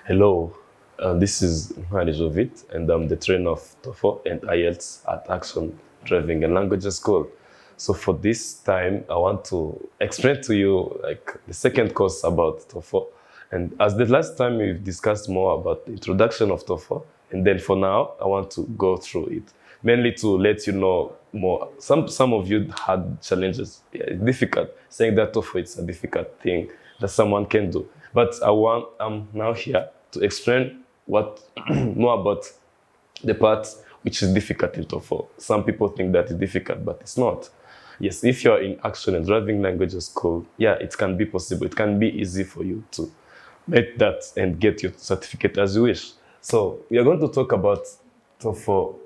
Hello, this is Jovit, and I'm the trainer of TOEFL and IELTS at Action Driving and Languages School. So for this time, I want to explain to you like the second course about TOEFL. And as the last time we've discussed more about the introduction of TOEFL, and then for now, I want to go through it, mainly to let you know more. Some of you had challenges. Yeah, it's difficult. Saying that TOEFL is a difficult thing that someone can do. But I'm now here to explain what more about the part which is difficult in TOEFL. Some people think that it's difficult, but it's not. Yes, if you're in action and driving languages school, yeah, it can be possible. It can be easy for you to make that and get your certificate as you wish. So we are going to talk about TOEFL,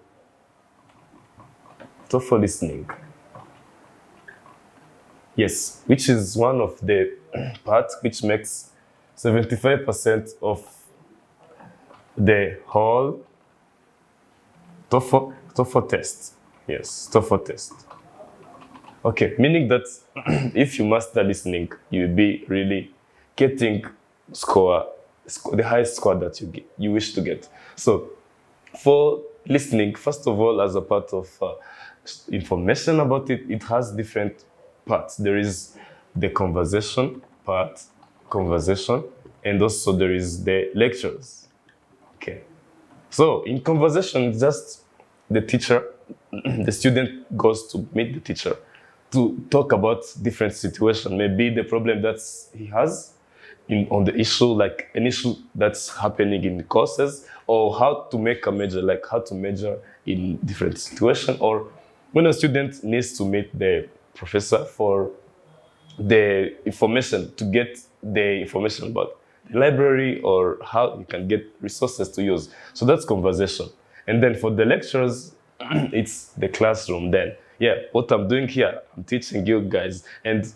TOEFL listening. Yes, which is one of the parts which makes 75% of the whole TOEFL test. Yes, TOEFL test. Okay, meaning that if you master listening, you will be really getting the highest score that you wish to get. So for listening, first of all, as a part of information about it, it has different parts. There is the conversation part, and also there is the lectures. Okay. So in conversation, it's just the teacher, the student goes to meet the teacher to talk about different situations, maybe the problem that he has on the issue, like an issue that's happening in the courses, or how to make a major, like how to measure in different situations, or when a student needs to meet the professor for the information, to get the information about the library or how you can get resources to use. So that's conversation. And then for the lectures, it's the classroom then. Yeah, what I'm doing here, I'm teaching you guys. And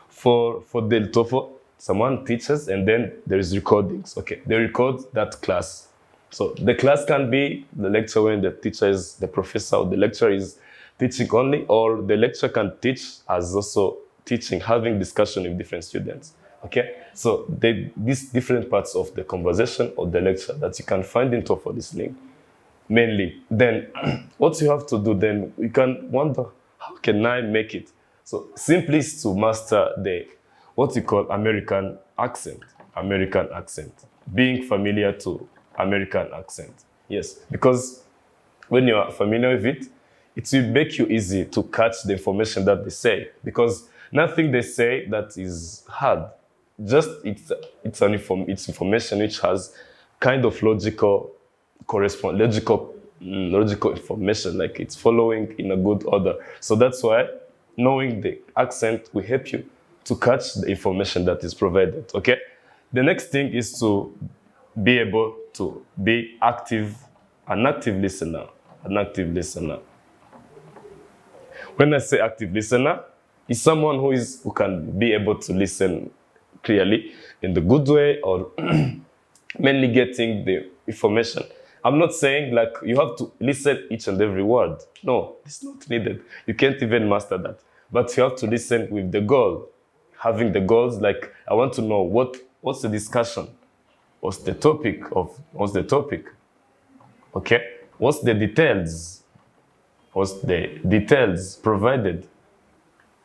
for the TOEFL, someone teaches and then there is recordings. Okay, they record that class. So the class can be the lecture when the teacher is the professor, or the lecturer is teaching only, or the lecturer can teach as also teaching, having discussion with different students. Okay, so these different parts of the conversation or the lecture that you can find in TOEFL listening, mainly. Then what you have to do then, you can wonder, how can I make it? So simply is to master the, what you call American accent, being familiar to American accent. Yes, because when you are familiar with it, it will make you easy to catch the information that they say, because nothing they say that is hard. Just it's information which has kind of logical information, like it's following in a good order. So that's why knowing the accent will help you to catch the information that is provided. Okay. The next thing is to be able to be an active listener. When I say active listener, is someone who can be able to listen clearly in the good way, or mainly getting the information. I'm not saying like you have to listen each and every word. No, it's not needed. You can't even master that. But you have to listen with the goal. Having the goals, like I want to know what's the discussion? What's the topic? Okay? What's the details? What's the details provided?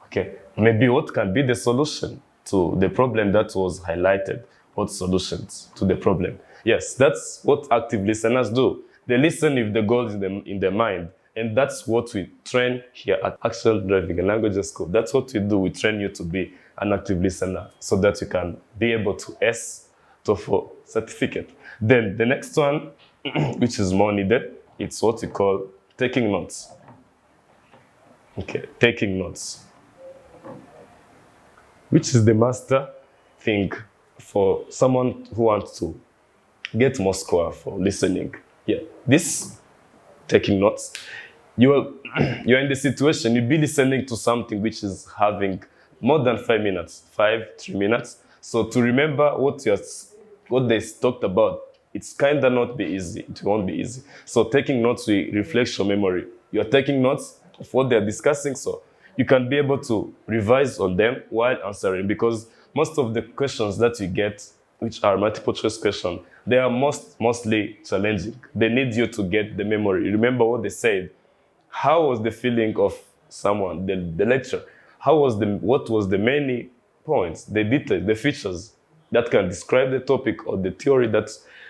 Okay, maybe what can be the solution to the problem that was highlighted? What solutions to the problem? Yes, that's what active listeners do. They listen with the goals in their mind. And that's what we train here at Action Driving and Languages School. That's what we do. We train you to be an active listener so that you can be able to TOEFL certificate. Then the next one, which is more needed, it's what we call taking notes. Okay, taking notes, which is the master thing for someone who wants to get more score for listening. Yeah, this taking notes, you're in the situation, you'll be listening to something which is having more than 3 minutes. So to remember what they talked about, it's kind of not be easy. It won't be easy. So taking notes will refresh your memory. You're taking notes of what they're discussing, so you can be able to revise on them while answering, because most of the questions that you get which are multiple choice questions, they are mostly challenging. They need you to get the memory. Remember what they said. How was the feeling of someone, the lecture? What was the many points, the details, the features that can describe the topic or the theory that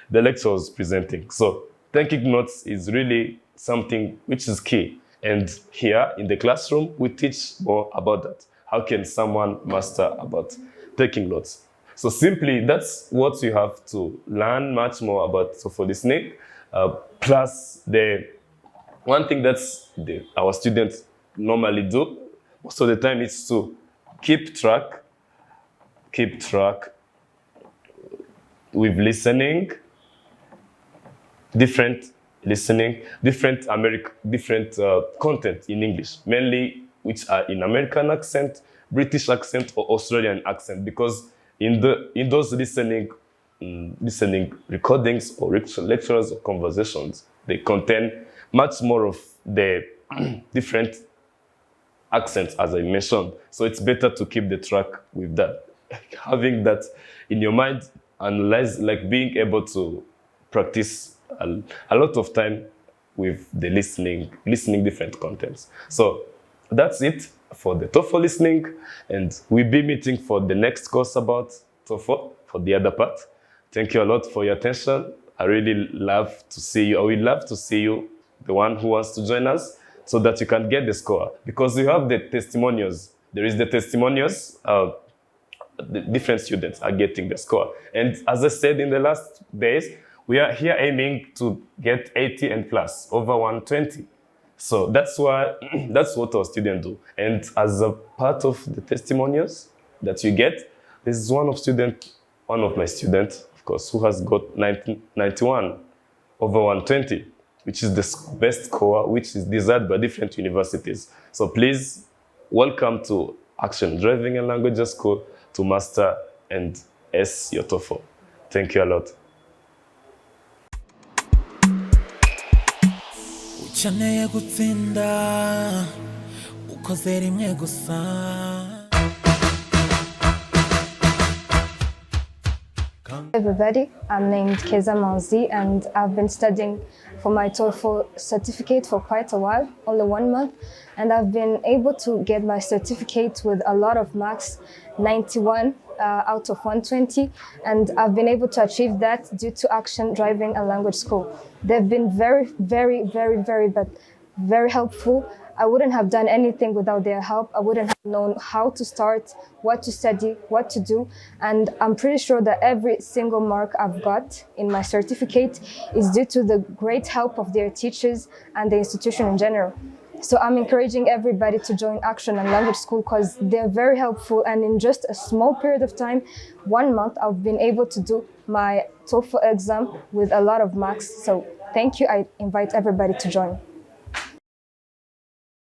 the lecturer was presenting? So taking notes is really something which is key. And here in the classroom, we teach more about that. How can someone master about taking notes? So simply, that's what you have to learn much more about for listening. Plus, the one thing that's our students normally do most of the time is to keep track with listening, different content in English, mainly which are in American accent, British accent, or Australian accent, because in those listening recordings or lectures or conversations, they contain much more of the different accents, as I mentioned. So it's better to keep the track with that. Having that in your mind, and like being able to practice a lot of time with the listening different contents. So that's it for the TOEFL listening, and we'll be meeting for the next course about TOEFL for the other part. Thank you a lot for your attention. I really love to see you. I would love to see you, the one who wants to join us, so that you can get the score. Because we have the testimonials. There is the testimonials. The different students are getting the score. And as I said in the last days, we are here aiming to get 80 and plus, over 120. So that's what our students do. And as a part of the testimonials that you get, this is one of my students, of course, who has got 91 over 120, which is the best score, which is desired by different universities. So please, welcome to Action Driving and Languages School to master and ace your TOEFL. Thank you a lot. ukeneye gutsinda ukoze rimwe gusa. Everybody, I'm named Keza Manzi, and I've been studying for my TOEFL certificate for quite a while, only 1 month, and I've been able to get my certificate with a lot of marks, 91 out of 120, and I've been able to achieve that due to Action Driving and Language School. They've been very, very, very, very helpful. I wouldn't have done anything without their help. I wouldn't have known how to start, what to study, what to do. And I'm pretty sure that every single mark I've got in my certificate is due to the great help of their teachers and the institution in general. So I'm encouraging everybody to join Action and Language School because they're very helpful. And in just a small period of time, 1 month, I've been able to do my TOEFL exam with a lot of marks. So thank you. I invite everybody to join.